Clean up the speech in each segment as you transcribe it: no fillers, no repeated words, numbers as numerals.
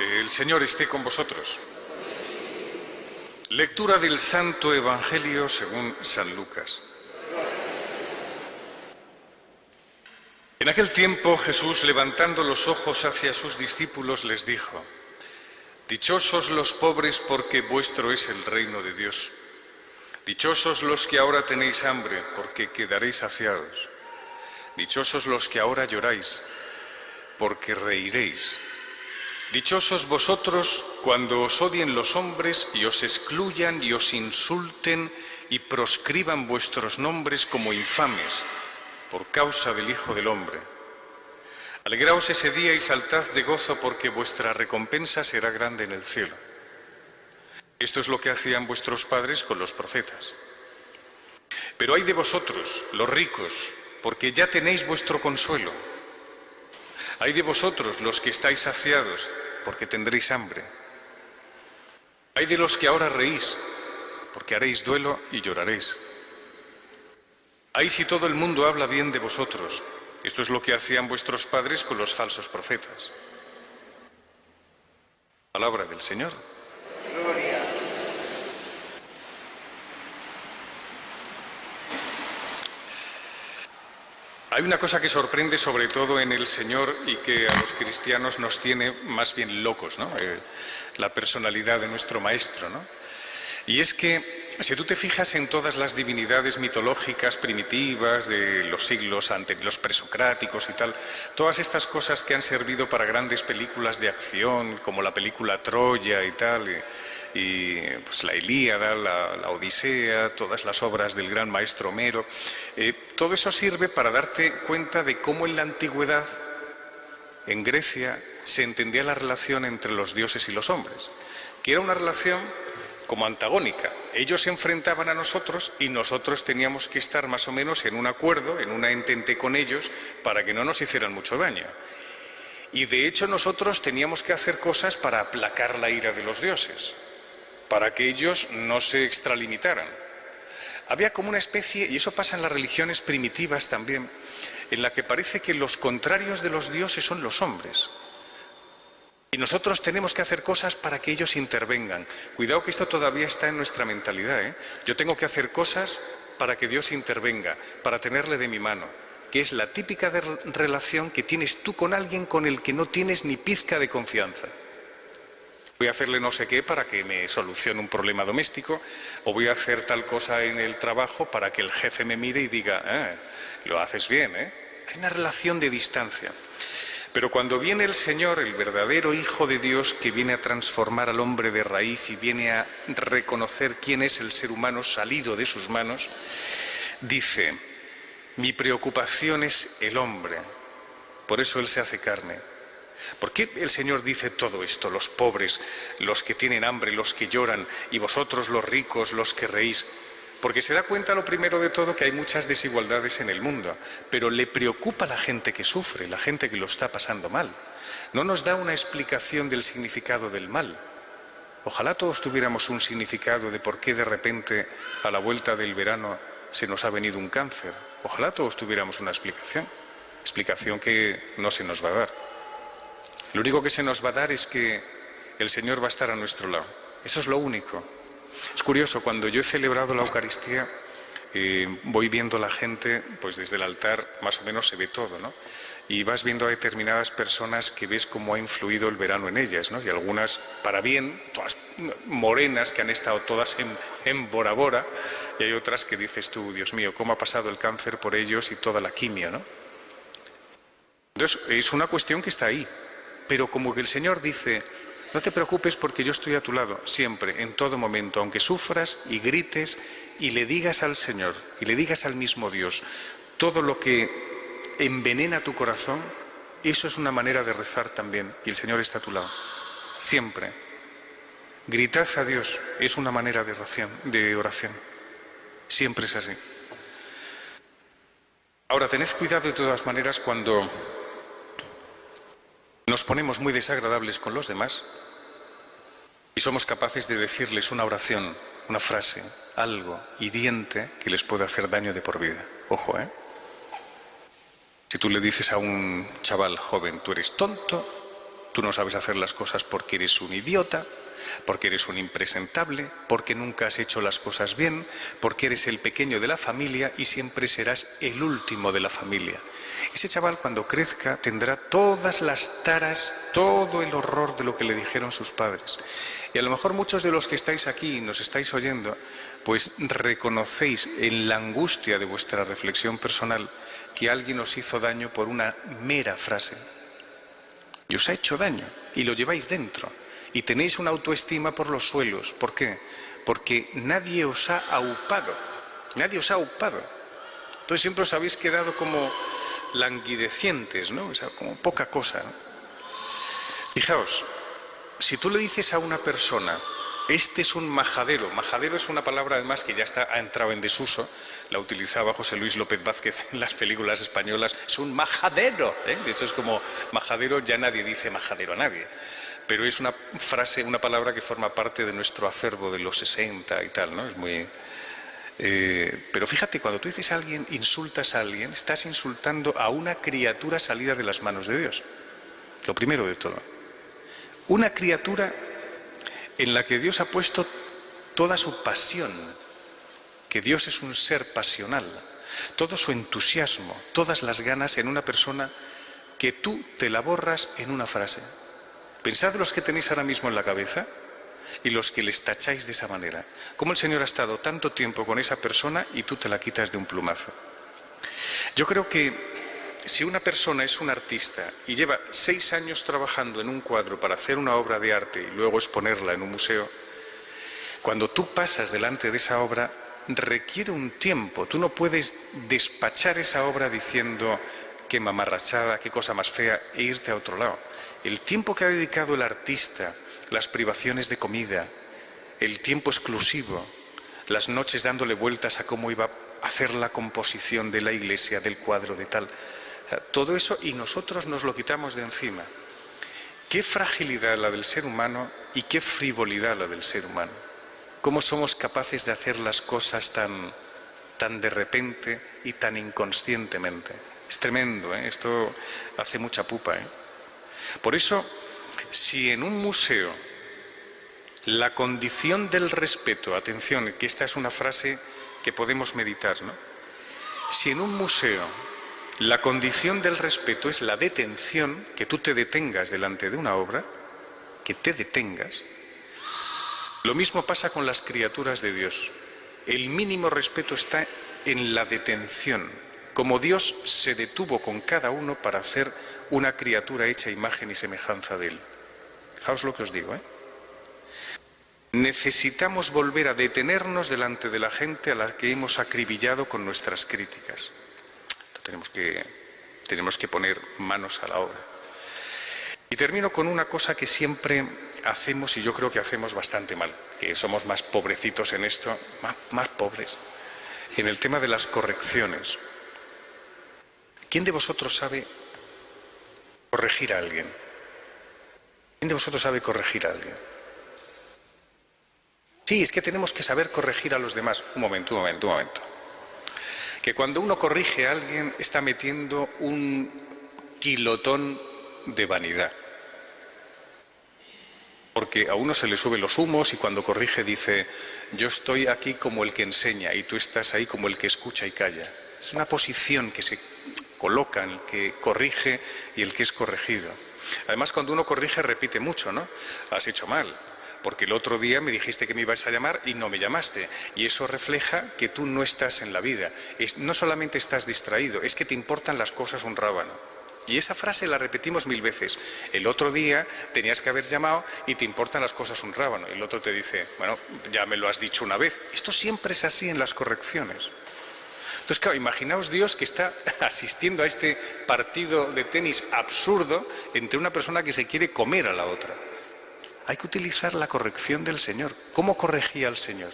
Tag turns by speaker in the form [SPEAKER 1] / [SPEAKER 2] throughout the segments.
[SPEAKER 1] El Señor esté con vosotros. Lectura del Santo Evangelio según San Lucas. En aquel tiempo Jesús, levantando los ojos hacia sus discípulos, les dijo: Dichosos los pobres, porque vuestro es el reino de Dios. Dichosos los que ahora tenéis hambre, porque quedaréis saciados. Dichosos los que ahora lloráis, porque reiréis. Dichosos vosotros cuando os odien los hombres y os excluyan y os insulten y proscriban vuestros nombres como infames por causa del Hijo del Hombre. Alegraos ese día y saltad de gozo, porque vuestra recompensa será grande en el cielo. Esto es lo que hacían vuestros padres con los profetas. Pero ay de vosotros, los ricos, porque ya tenéis vuestro consuelo. Ay de vosotros, los que estáis saciados, porque tendréis hambre. Ay de los que ahora reís, porque haréis duelo y lloraréis. Ay si todo el mundo habla bien de vosotros. Esto es lo que hacían vuestros padres con los falsos profetas. Palabra del Señor.
[SPEAKER 2] Gloria.
[SPEAKER 1] Hay una cosa que sorprende sobre todo en el Señor y que a los cristianos nos tiene más bien locos, ¿no? La personalidad de nuestro Maestro, ¿no? Y es que, si tú te fijas en todas las divinidades mitológicas primitivas de los siglos anteriores, los presocráticos y tal, todas estas cosas que han servido para grandes películas de acción, como la película Troya y tal, y pues la Ilíada, la Odisea, todas las obras del gran maestro Homero, todo eso sirve para darte cuenta de cómo en la antigüedad, en Grecia, se entendía la relación entre los dioses y los hombres, que era una relación como antagónica. Ellos se enfrentaban a nosotros y nosotros teníamos que estar más o menos en un acuerdo, en una entente con ellos, para que no nos hicieran mucho daño. Y de hecho nosotros teníamos que hacer cosas para aplacar la ira de los dioses, para que ellos no se extralimitaran. Había como una especie, y eso pasa en las religiones primitivas también, en la que parece que los contrarios de los dioses son los hombres. Y nosotros tenemos que hacer cosas para que ellos intervengan. Cuidado que esto todavía está en nuestra mentalidad, ¿eh? Yo tengo que hacer cosas para que Dios intervenga, para tenerle de mi mano, que es la típica relación que tienes tú con alguien con el que no tienes ni pizca de confianza. Voy a hacerle no sé qué para que me solucione un problema doméstico, o voy a hacer tal cosa en el trabajo para que el jefe me mire y diga, lo haces bien, ¿eh? Hay una relación de distancia. Pero cuando viene el Señor, el verdadero Hijo de Dios, que viene a transformar al hombre de raíz y viene a reconocer quién es el ser humano salido de sus manos, dice: mi preocupación es el hombre, por eso Él se hace carne. ¿Por qué el Señor dice todo esto? Los pobres, los que tienen hambre, los que lloran, y vosotros los ricos, los que reís. Porque se da cuenta, lo primero de todo, que hay muchas desigualdades en el mundo, pero le preocupa a la gente que sufre, la gente que lo está pasando mal. No nos da una explicación del significado del mal. Ojalá todos tuviéramos un significado de por qué de repente, a la vuelta del verano, se nos ha venido un cáncer. Ojalá todos tuviéramos una explicación que no se nos va a dar. Lo único que se nos va a dar es que el Señor va a estar a nuestro lado. Eso es lo único. Es curioso, cuando yo he celebrado la Eucaristía, voy viendo a la gente, pues desde el altar más o menos se ve todo, ¿no? Y vas viendo a determinadas personas que ves cómo ha influido el verano en ellas, ¿no? Y algunas para bien, todas morenas, que han estado todas en Bora Bora, y hay otras que dices tú, Dios mío, cómo ha pasado el cáncer por ellos y toda la quimio, ¿no? Entonces, es una cuestión que está ahí, pero como que el Señor dice: no te preocupes, porque yo estoy a tu lado, siempre, en todo momento, aunque sufras y grites y le digas al Señor, y le digas al mismo Dios, todo lo que envenena tu corazón, eso es una manera de rezar también, y el Señor está a tu lado, siempre. Gritad a Dios, es una manera de oración, siempre es así. Ahora, tened cuidado de todas maneras cuando nos ponemos muy desagradables con los demás y somos capaces de decirles una oración, una frase, algo hiriente que les puede hacer daño de por vida. Ojo, ¿eh? Si tú le dices a un chaval joven, tú eres tonto, Tú no sabes hacer las cosas porque eres un idiota, porque eres un impresentable, porque nunca has hecho las cosas bien, porque eres el pequeño de la familia y siempre serás el último de la familia. Ese chaval, cuando crezca, tendrá todas las taras, todo el horror de lo que le dijeron sus padres. Y a lo mejor muchos de los que estáis aquí y nos estáis oyendo, pues reconocéis en la angustia de vuestra reflexión personal que alguien os hizo daño por una mera frase. Y os ha hecho daño y lo lleváis dentro. Y tenéis una autoestima por los suelos. ¿Por qué? Porque nadie os ha aupado. Nadie os ha aupado. Entonces siempre os habéis quedado como languidecientes, ¿no? O sea, como poca cosa, ¿no? Fijaos, si tú le dices a una persona, este es un majadero. Majadero es una palabra además que ya ha entrado en desuso. La utilizaba José Luis López Vázquez en las películas españolas. Es un majadero, ¿eh? De hecho es como majadero, ya nadie dice majadero a nadie. Pero es una frase, una palabra que forma parte de nuestro acervo de los 60 y tal, ¿no? Es muy... pero fíjate, cuando tú dices a alguien, insultas a alguien, estás insultando a una criatura salida de las manos de Dios. Lo primero de todo. Una criatura en la que Dios ha puesto toda su pasión, que Dios es un ser pasional, todo su entusiasmo, todas las ganas en una persona que tú te la borras en una frase. Pensad los que tenéis ahora mismo en la cabeza y los que les tacháis de esa manera. Cómo el Señor ha estado tanto tiempo con esa persona y tú te la quitas de un plumazo. Yo creo que si una persona es un artista y lleva 6 años trabajando en un cuadro para hacer una obra de arte y luego exponerla en un museo, cuando tú pasas delante de esa obra requiere un tiempo. Tú no puedes despachar esa obra diciendo qué mamarrachada, qué cosa más fea e irte a otro lado. El tiempo que ha dedicado el artista, las privaciones de comida, el tiempo exclusivo, las noches dándole vueltas a cómo iba a hacer la composición de la iglesia, del cuadro, de tal. O sea, todo eso, y nosotros nos lo quitamos de encima. Qué fragilidad la del ser humano y qué frivolidad la del ser humano. Cómo somos capaces de hacer las cosas tan de repente y tan inconscientemente. Es tremendo, ¿eh? Esto hace mucha pupa, ¿eh? Por eso, si en un museo la condición del respeto, atención, que esta es una frase que podemos meditar, ¿no? Si en un museo la condición del respeto es la detención, que tú te detengas delante de una obra, que te detengas, lo mismo pasa con las criaturas de Dios. El mínimo respeto está en la detención, como Dios se detuvo con cada uno para hacer una criatura hecha a imagen y semejanza de Él. Fijaos lo que os digo, ¿eh? Necesitamos volver a detenernos delante de la gente a la que hemos acribillado con nuestras críticas. Tenemos que poner manos a la obra. Y termino con una cosa que siempre hacemos, y yo creo que hacemos bastante mal, que somos más pobrecitos en esto, más pobres, en el tema de las correcciones. ¿Quién de vosotros sabe corregir a alguien? ¿Quién de vosotros sabe corregir a alguien? Sí, es que tenemos que saber corregir a los demás. Un momento. Que cuando uno corrige a alguien está metiendo un kilotón de vanidad. Porque a uno se le suben los humos y cuando corrige dice, yo estoy aquí como el que enseña y tú estás ahí como el que escucha y calla. Es una posición que se coloca en el que corrige y el que es corregido. Además, cuando uno corrige repite mucho, ¿no? Has hecho mal, porque el otro día me dijiste que me ibas a llamar y no me llamaste. Y eso refleja que tú no estás en la vida. No solamente estás distraído, es que te importan las cosas un rábano. Y esa frase la repetimos 1000 veces. El otro día tenías que haber llamado y te importan las cosas un rábano. Y el otro te dice, bueno, ya me lo has dicho una vez. Esto siempre es así en las correcciones. Entonces, claro, imaginaos Dios que está asistiendo a este partido de tenis absurdo entre una persona que se quiere comer a la otra. Hay que utilizar la corrección del Señor. ¿Cómo corregía al Señor?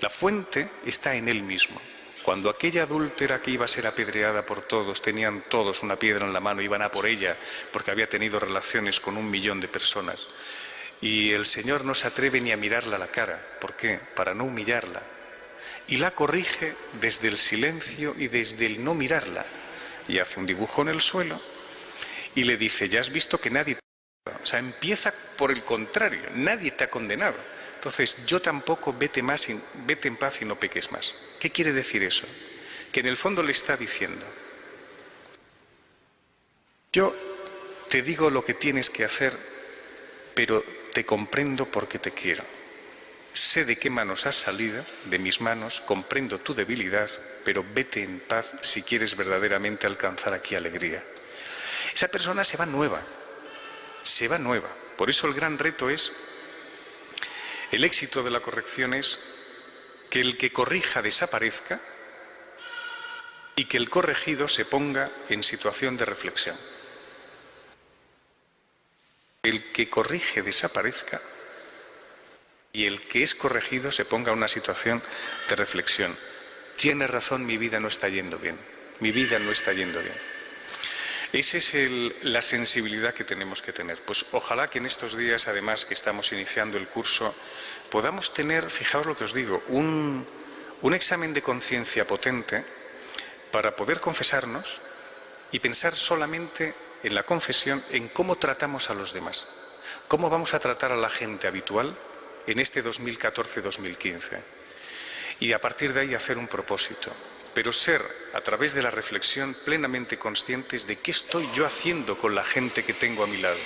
[SPEAKER 1] La fuente está en Él mismo. Cuando aquella adúltera que iba a ser apedreada por todos, tenían todos una piedra en la mano, iban a por ella, porque había tenido relaciones con 1 millón de personas. Y el Señor no se atreve ni a mirarla a la cara. ¿Por qué? Para no humillarla. Y la corrige desde el silencio y desde el no mirarla. Y hace un dibujo en el suelo y le dice, ya has visto que nadie O sea, empieza por el contrario, nadie te ha condenado. Entonces, yo tampoco, vete en paz y no peques más. ¿Qué quiere decir eso? Que en el fondo le está diciendo, yo te digo lo que tienes que hacer, pero te comprendo porque te quiero. Sé de qué manos has salido, de mis manos, comprendo tu debilidad, pero vete en paz si quieres verdaderamente alcanzar aquí alegría. Esa persona se va nueva. Se va nueva. Por eso el gran reto es, el éxito de la corrección es que el que corrija desaparezca y que el corregido se ponga en situación de reflexión. El que corrige desaparezca y el que es corregido se ponga en una situación de reflexión. Tiene razón, mi vida no está yendo bien. Mi vida no está yendo bien. Esa es la sensibilidad que tenemos que tener. Pues ojalá que en estos días, además que estamos iniciando el curso, podamos tener, fijaos lo que os digo, un examen de conciencia potente para poder confesarnos y pensar solamente en la confesión, en cómo tratamos a los demás. Cómo vamos a tratar a la gente habitual en este 2014-2015. Y a partir de ahí hacer un propósito. Pero ser, a través de la reflexión, plenamente conscientes de qué estoy yo haciendo con la gente que tengo a mi lado.